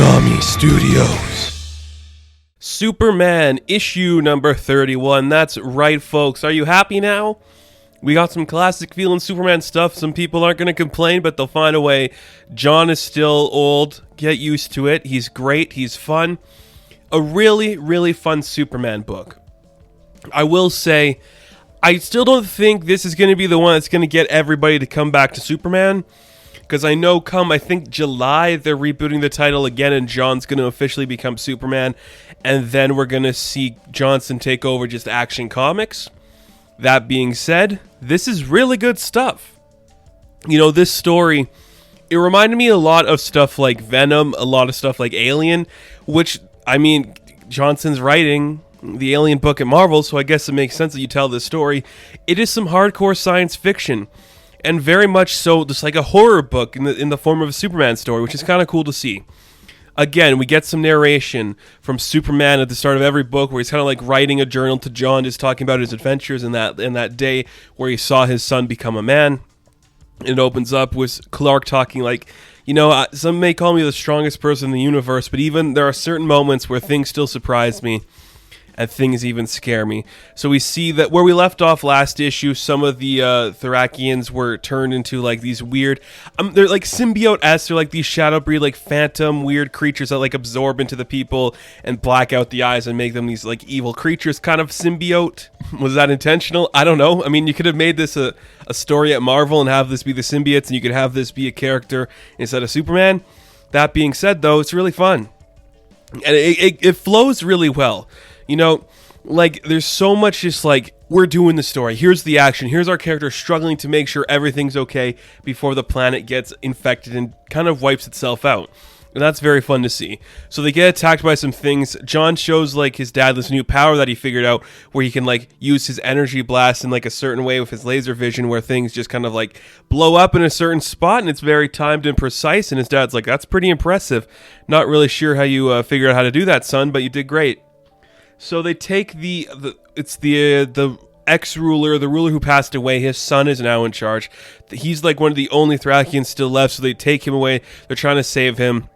Konami Studios. Superman issue number 31. That's right, folks. Are you happy now? We got some classic feeling Superman stuff. Some people aren't going to complain, but they'll find a way. John is still old. Get used to it. He's great. He's fun. A really, really fun Superman book. I will say, I still don't think this is going to be the one that's going to get everybody to come back to Superman. Because I know I think July, they're rebooting the title again, and John's going to officially become Superman. And then we're going to see Johnson take over just Action Comics. That being said, this is really good stuff. You know, this story, it reminded me a lot of stuff like Venom, a lot of stuff like Alien, which, I mean, Johnson's writing the Alien book at Marvel, so I guess it makes sense that you tell this story. It is some hardcore science fiction. And very much so, just like a horror book in the form of a Superman story, which is kind of cool to see. Again, we get some narration from Superman at the start of every book, where he's kind of like writing a journal to John, just talking about his adventures in that day where he saw his son become a man. It opens up with Clark talking like, you know, some may call me the strongest person in the universe, but even there are certain moments where things still surprise me. And things even scare me. So we see that where we left off last issue, some of the Thracians were turned into like these weird, they're like Symbiotes, they're like these shadowbreed, like phantom weird creatures that like absorb into the people and black out the eyes and make them these like evil creatures, kind of symbiote. Was that intentional? I don't know. I mean, you could have made this a story at Marvel and have this be the symbiotes, and you could have this be a character instead of Superman. That being said, though, it's really fun. And it flows really well. You know, like, there's so much just like, we're doing the story. Here's the action. Here's our character struggling to make sure everything's okay before the planet gets infected and kind of wipes itself out. And that's very fun to see. So they get attacked by some things. John shows, like, his dad this new power that he figured out where he can, like, use his energy blast in, like, a certain way with his laser vision where things just kind of, like, blow up in a certain spot and it's very timed and precise. And his dad's like, that's pretty impressive. Not really sure how you figured out how to do that, son, but you did great. So they take the ex-ruler, the ruler who passed away. His son is now in charge. He's like one of the only Thracians still left, so they take him away. They're trying to save him.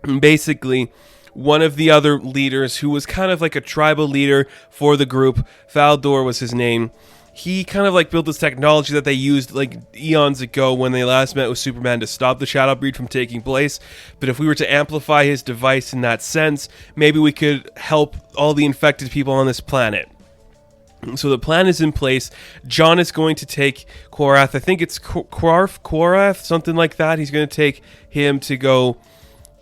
And basically, one of the other leaders, who was kind of like a tribal leader for the group, Faldor was his name, he kind of like built this technology that they used like eons ago when they last met with Superman to stop the shadowbreed from taking place. But if we were to amplify his device in that sense, maybe we could help all the infected people on this planet. So the plan is in place. John is going to take Korath. I think it's Korath, something like that. He's going to take him to go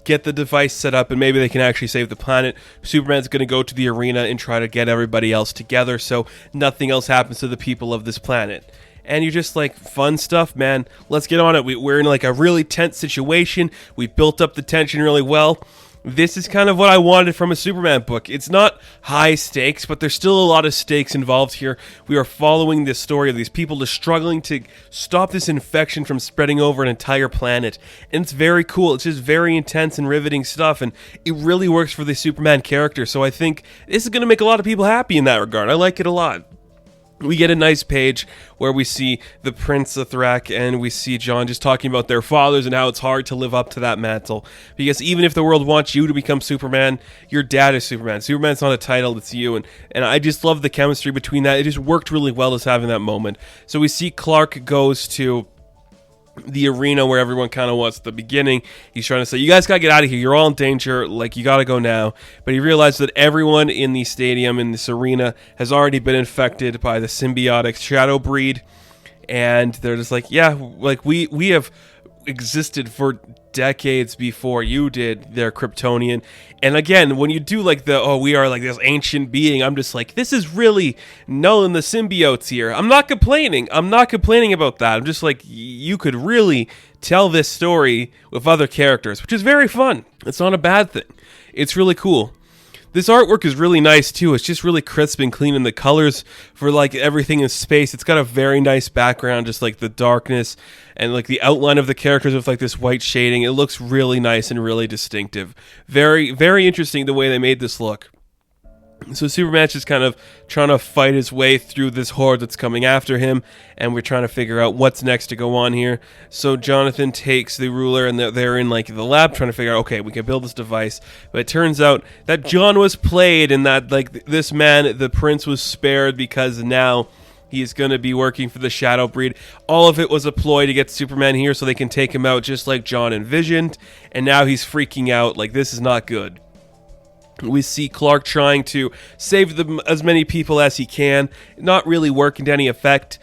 get the device set up, and maybe they can actually save the planet. Superman's going to go to the arena and try to get everybody else together so nothing else happens to the people of this planet. And you're just like, fun stuff, man. Let's get on it. We're in like a really tense situation. We built up the tension really well. This is kind of what I wanted from a Superman book. It's not high stakes, but there's still a lot of stakes involved here. We are following this story of these people just struggling to stop this infection from spreading over an entire planet. And it's very cool. It's just very intense and riveting stuff, and it really works for the Superman character. So I think this is going to make a lot of people happy in that regard. I like it a lot. We get a nice page where we see the Prince of Thrak and we see John just talking about their fathers and how it's hard to live up to that mantle. Because even if the world wants you to become Superman, your dad is Superman. Superman's not a title, it's you. And I just love the chemistry between that. It just worked really well as having that moment. So we see Clark goes to the arena where everyone kind of was at the beginning. He's trying to say, you guys gotta get out of here, you're all in danger, like, you gotta go now. But he realized that everyone in the stadium, in this arena, has already been infected by the symbiotic shadowbreed, and they're just like, yeah, like, we have existed for decades before you did, there, Kryptonian. And again, when you do like we are like this ancient being, I'm just like, this is really nulling the symbiotes here. I'm not complaining about that. I'm just like, you could really tell this story with other characters, which is very fun. It's not a bad thing. It's really cool. This artwork is really nice too. It's just really crisp and clean, and the colors for like everything in space, it's got a very nice background, just like the darkness and like the outline of the characters with like this white shading. It looks really nice and really distinctive. Very, very interesting the way they made this look. So Superman's just kind of trying to fight his way through this horde that's coming after him, and we're trying to figure out what's next to go on here. So Jonathan takes the ruler, and they're in like the lab trying to figure out, okay, we can build this device. But it turns out that John was played, and that like this man, the prince, was spared because now he's going to be working for the shadowbreed. All of it was a ploy to get Superman here so they can take him out just like John envisioned, and now he's freaking out like this is not good. We see Clark trying to save as many people as he can, not really working to any effect.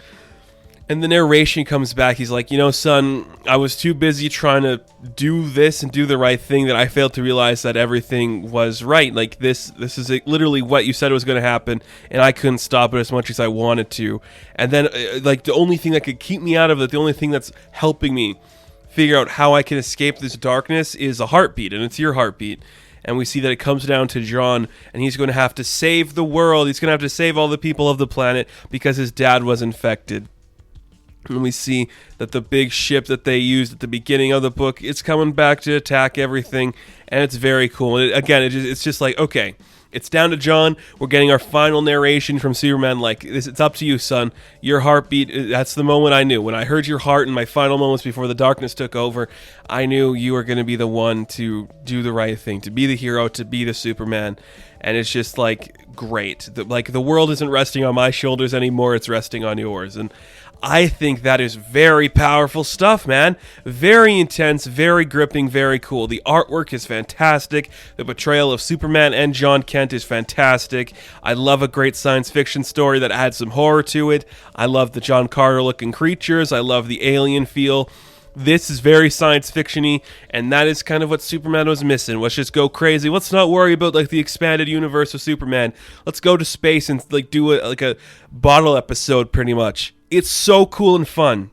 And the narration comes back. He's like, you know, son, I was too busy trying to do this and do the right thing that I failed to realize that everything was right. Like, this is literally what you said was going to happen, and I couldn't stop it as much as I wanted to. And then, like, the only thing that could keep me out of it, the only thing that's helping me figure out how I can escape this darkness is a heartbeat, and it's your heartbeat. And we see that it comes down to John, and he's going to have to save the world. He's going to have to save all the people of the planet because his dad was infected. And we see that the big ship that they used at the beginning of the book, it's coming back to attack everything, and it's very cool. And it's just like, okay, it's down to John. We're getting our final narration from Superman. Like, it's up to you, son. Your heartbeat, that's the moment I knew. When I heard your heart in my final moments before the darkness took over, I knew you were going to be the one to do the right thing, to be the hero, to be the Superman. And it's just, like, great. The world isn't resting on my shoulders anymore. It's resting on yours. And I think that is very powerful stuff, man. Very intense, very gripping, very cool. The artwork is fantastic. The portrayal of Superman and John Kent is fantastic. I love a great science fiction story that adds some horror to it. I love the John Carter-looking creatures. I love the alien feel. This is very science fiction-y, and that is kind of what Superman was missing. Let's just go crazy. Let's not worry about like the expanded universe of Superman. Let's go to space and like do a bottle episode, pretty much. It's so cool and fun.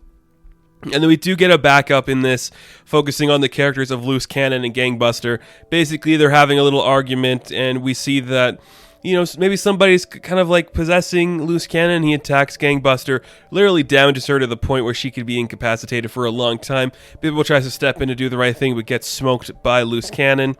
And then we do get a backup in this, focusing on the characters of Loose Cannon and Gangbuster. Basically, they're having a little argument, and we see that, you know, maybe somebody's kind of like possessing Loose Cannon. He attacks Gangbuster, literally damages her to the point where she could be incapacitated for a long time. Bibbo tries to step in to do the right thing, but gets smoked by Loose Cannon.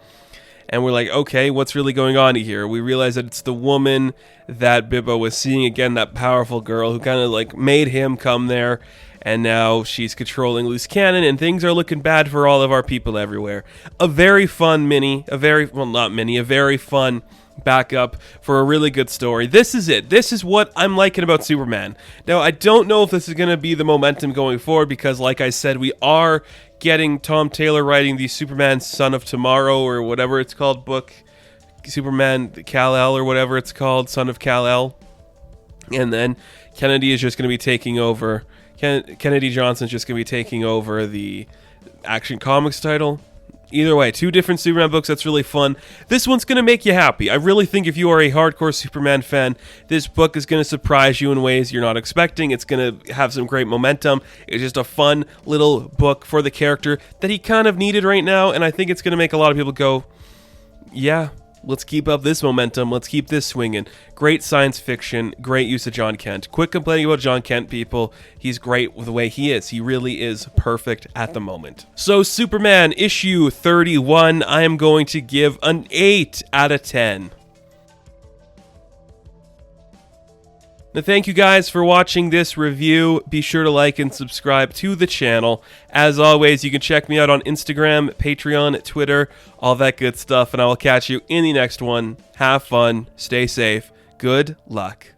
And we're like, okay, what's really going on here? We realize that it's the woman that Bibbo was seeing again, that powerful girl who kind of like made him come there. And now she's controlling Loose Cannon, and things are looking bad for all of our people everywhere. A very fun a very fun backup for a really good story. This is it. This is what I'm liking about Superman. Now, I don't know if this is going to be the momentum going forward because, like I said, we are getting Tom Taylor writing the Superman Son of Tomorrow or whatever it's called book. Superman Kal-El or whatever it's called, Son of Kal-El. And then Kennedy is just going to be taking over. Kennedy Johnson's just going to be taking over the Action Comics title. Either way, 2 different Superman books. That's really fun. This one's going to make you happy. I really think if you are a hardcore Superman fan, this book is going to surprise you in ways you're not expecting. It's going to have some great momentum. It's just a fun little book for the character that he kind of needed right now, and I think it's going to make a lot of people go, yeah, let's keep up this momentum. Let's keep this swinging. Great science fiction. Great use of John Kent. Quit complaining about John Kent, people. He's great with the way he is. He really is perfect at the moment. So Superman issue 31, I am going to give an 8 out of 10. Now, thank you guys for watching this review. Be sure to like and subscribe to the channel. As always, you can check me out on Instagram, Patreon, Twitter, all that good stuff, and I will catch you in the next one. Have fun, stay safe, good luck.